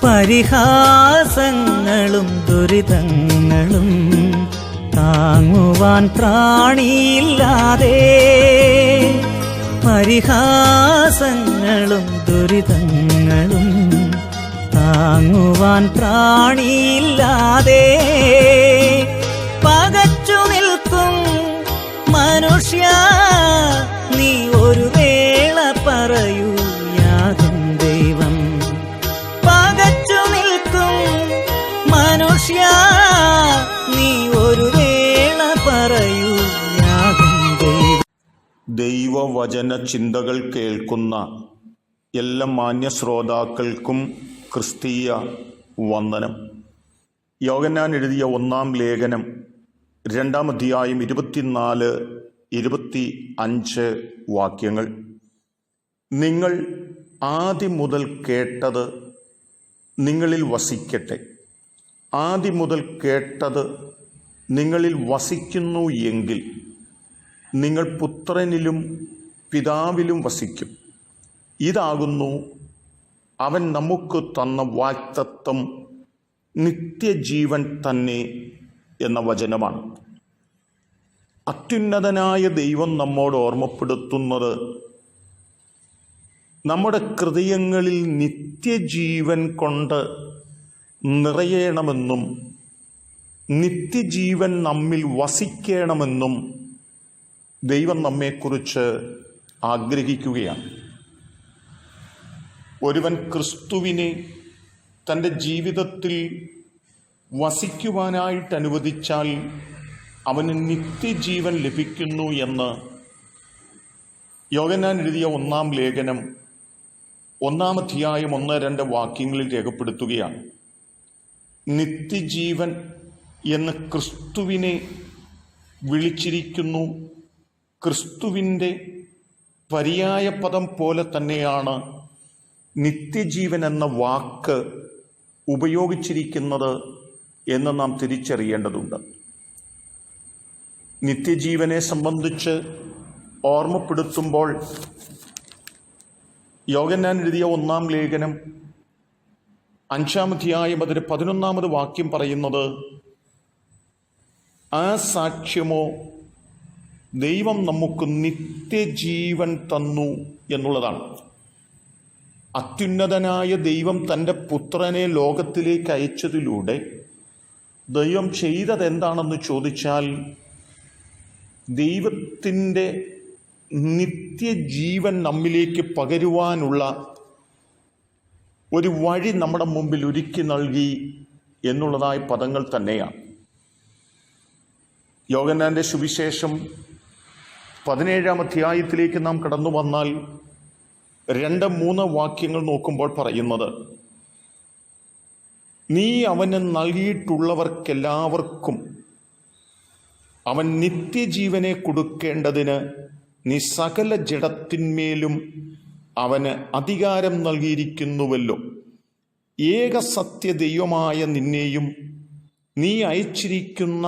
പരിഹാസങ്ങളും ദുരിതങ്ങളും താങ്ങുവാൻ ത്രാണിയില്ലാതെ, പരിഹാസങ്ങളും ദുരിതങ്ങളും താങ്ങുവാൻ ത്രാണിയില്ലാതെ പകച്ചു നിൽക്കും മനുഷ്യ, നീ ഒരു വേള പറയൂ യാതും ദൈവം. പകച്ചു നിൽക്കും മനുഷ്യ, നീ ഒരു വേള പറയൂ യാതും ദൈവം. ദൈവവചന ചിന്തകൾ കേൾക്കുന്ന എല്ലാ മാന്യ ശ്രോതാക്കൾക്കും ക്രിസ്തീയ വന്ദനം. യോഹന്നാൻ എഴുതിയ 1-ാം ലേഖനം 2-ാം അധ്യായം 24-25 വാക്യങ്ങൾ. നിങ്ങൾ ആദ്യം മുതൽ കേട്ടത് നിങ്ങളിൽ വസിക്കട്ടെ. ആദ്യം മുതൽ കേട്ടത് നിങ്ങളിൽ വസിക്കുന്നു എങ്കിൽ നിങ്ങൾ പുത്രനിലും പിതാവിലും വസിക്കും. ഇതാകുന്നു അവൻ നമുക്ക് തന്ന വാഗ്ദത്തം, നിത്യജീവൻ തന്നെ എന്ന വചനമാണ്. അത്യുന്നതനായ ദൈവം നമ്മോട് ഓർമ്മപ്പെടുത്തുന്നത് നമ്മുടെ ഹൃദയങ്ങളിൽ നിത്യജീവൻ കൊണ്ട് നിറയണമെന്നും നിത്യജീവൻ നമ്മിൽ വസിക്കണമെന്നും ദൈവം നമ്മെക്കുറിച്ച് ആഗ്രഹിക്കുകയാണ്. ഒരുവൻ ക്രിസ്തുവിനെ തൻ്റെ ജീവിതത്തിൽ വസിക്കുവാനായിട്ട് അനുവദിച്ചാൽ അവന് നിത്യജീവൻ ലഭിക്കുന്നു എന്ന് യോഹന്നാൻ എഴുതിയ 1-ാം ലേഖനം 1-ാം അധ്യായം 1-2 വാക്യങ്ങളിൽ രേഖപ്പെടുത്തുകയാണ്. നിത്യജീവൻ എന്ന് ക്രിസ്തുവിനെ വിളിച്ചിരിക്കുന്നു. ക്രിസ്തുവിൻ്റെ പര്യായ പദം പോലെ തന്നെയാണ് നിത്യജീവൻ എന്ന വാക്ക് ഉപയോഗിച്ചിരിക്കുന്നത് എന്ന് നാം തിരിച്ചറിയേണ്ടതുണ്ട്. നിത്യജീവനെ സംബന്ധിച്ച് ഓർമ്മപ്പെടുത്തുമ്പോൾ യോഹന്നാൻ എഴുതിയ 1-ാം ലേഖനം 5-ാം അധ്യായം അതിന് 11-ാമത് വാക്യം പറയുന്നത്, ആ സാക്ഷ്യമോ ദൈവം നമുക്ക് നിത്യജീവൻ തന്നു എന്നുള്ളതാണ്. അത്യുന്നതനായ ദൈവം തൻ്റെ പുത്രനെ ലോകത്തിലേക്ക് അയച്ചതിലൂടെ ദൈവം ചെയ്തത് എന്താണെന്ന് ചോദിച്ചാൽ, ദൈവത്തിൻ്റെ നിത്യജീവൻ നമ്മിലേക്ക് പകരുവാനുള്ള ഒരു വഴി നമ്മുടെ മുമ്പിൽ ഒരുക്കി നൽകി എന്നുള്ളതായ പദങ്ങൾ തന്നെയാണ്. യോഹന്നാന്റെ സുവിശേഷം 17-ാം അധ്യായത്തിലേക്ക് നാം കടന്നു വന്നാൽ 2-3 വാക്യങ്ങൾ നോക്കുമ്പോൾ പറയുന്നത്, നീ അവന് നൽകിയിട്ടുള്ളവർക്കെല്ലാവർക്കും അവൻ നിത്യജീവനെ കൊടുക്കേണ്ടതിന് നീ സകല ജഡത്തിന്മേലും അവന് അധികാരം നൽകിയിരിക്കുന്നുവല്ലോ. ഏക സത്യ ദൈവമായ നിന്നെയും നീ അയച്ചിരിക്കുന്ന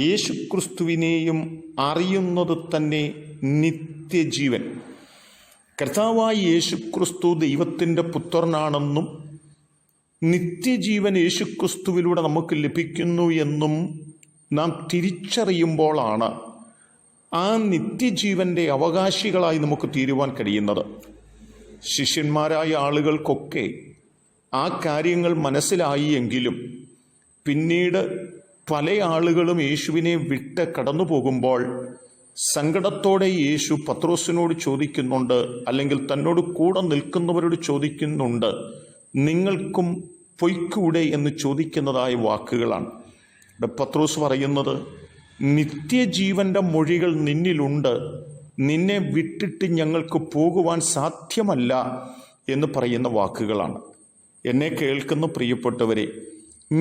യേശുക്രിസ്തുവിനെയും അറിയുന്നത് തന്നെ നിത്യജീവൻ. കർത്താവായ യേശുക്രിസ്തു ദൈവത്തിൻ്റെ പുത്രനാണെന്നും നിത്യജീവൻ യേശുക്രിസ്തുവിലൂടെ നമുക്ക് ലഭിക്കുന്നു എന്നും നാം തിരിച്ചറിയുമ്പോഴാണ് ആ നിത്യജീവൻ്റെ അവകാശികളായി നമുക്ക് തീരുവാൻ കഴിയുന്നത്. ശിഷ്യന്മാരായ ആളുകൾക്കൊക്കെ ആ കാര്യങ്ങൾ മനസ്സിലായി എങ്കിലും പിന്നീട് പല ആളുകളും യേശുവിനെ വിട്ട് കടന്നു പോകുമ്പോൾ സങ്കടത്തോടെ യേശു പത്രോസിനോട് ചോദിക്കുന്നുണ്ട്, അല്ലെങ്കിൽ തന്നോട് കൂടെ നിൽക്കുന്നവരോട് ചോദിക്കുന്നുണ്ട്, നിങ്ങൾക്കും പൊയ്ക്കൂടെ എന്ന് ചോദിക്കുന്നതായ വാക്കുകളാണ്. പത്രോസ് പറയുന്നത്, നിത്യജീവന്റെ മൊഴികൾ നിന്നിലുണ്ട്, നിന്നെ വിട്ടിട്ട് ഞങ്ങൾക്ക് പോകുവാൻ സാധ്യമല്ല എന്ന് പറയുന്ന വാക്കുകളാണ്. എന്നെ കേൾക്കുന്ന പ്രിയപ്പെട്ടവരെ,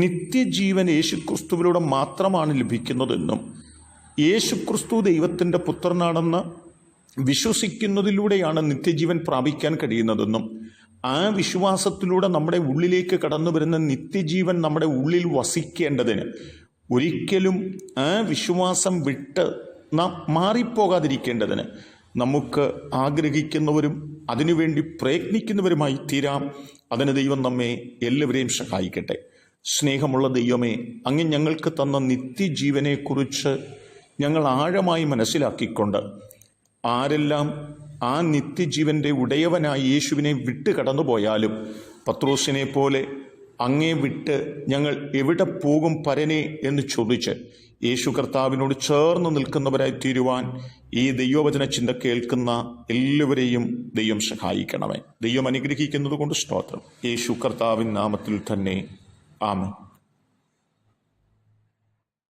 നിത്യജീവൻ യേശുക്രിസ്തുവിലൂടെ മാത്രമാണ് ലഭിക്കുന്നതെന്നും യേശുക്രിസ്തു ദൈവത്തിൻ്റെ പുത്രനാണെന്ന് വിശ്വസിക്കുന്നതിലൂടെയാണ് നിത്യജീവൻ പ്രാപിക്കാൻ കഴിയുന്നതെന്നും ആ വിശ്വാസത്തിലൂടെ നമ്മുടെ ഉള്ളിലേക്ക് കടന്നു വരുന്ന നിത്യജീവൻ നമ്മുടെ ഉള്ളിൽ വസിക്കേണ്ടതിന് ഒരിക്കലും ആ വിശ്വാസം വിട്ട് നാം മാറിപ്പോകാതിരിക്കേണ്ടതിന് നമുക്ക് ആഗ്രഹിക്കുന്നവരും അതിനുവേണ്ടി പ്രയത്നിക്കുന്നവരുമായി തീരാം. അതിന് ദൈവം നമ്മെ എല്ലാവരെയും സഹായിക്കട്ടെ. സ്നേഹമുള്ള ദൈവമേ, അങ്ങ് ഞങ്ങൾക്ക് തന്ന നിത്യജീവനെക്കുറിച്ച് ഞങ്ങൾ ആഴമായി മനസ്സിലാക്കിക്കൊണ്ട് ആരെല്ലാം ആ നിത്യജീവൻ്റെ ഉടയവനായ യേശുവിനെ വിട്ട് കടന്നുപോയാലും പത്രോസിനെ പോലെ അങ്ങേ വിട്ട് ഞങ്ങൾ എവിടെ പോകും പരനെ എന്ന് ചോദിച്ച് യേശു കർത്താവിനോട് ചേർന്ന് നിൽക്കുന്നവരായി തീരുവാൻ ഈ ദൈവവചന ചിന്ത കേൾക്കുന്ന എല്ലാവരെയും ദൈവം സഹായിക്കണമേ. ദൈവം അനുഗ്രഹിക്കുന്നത് കൊണ്ട് സ്തോത്രം. യേശു കർത്താവിൻ നാമത്തിൽ തന്നെ ആമേൻ.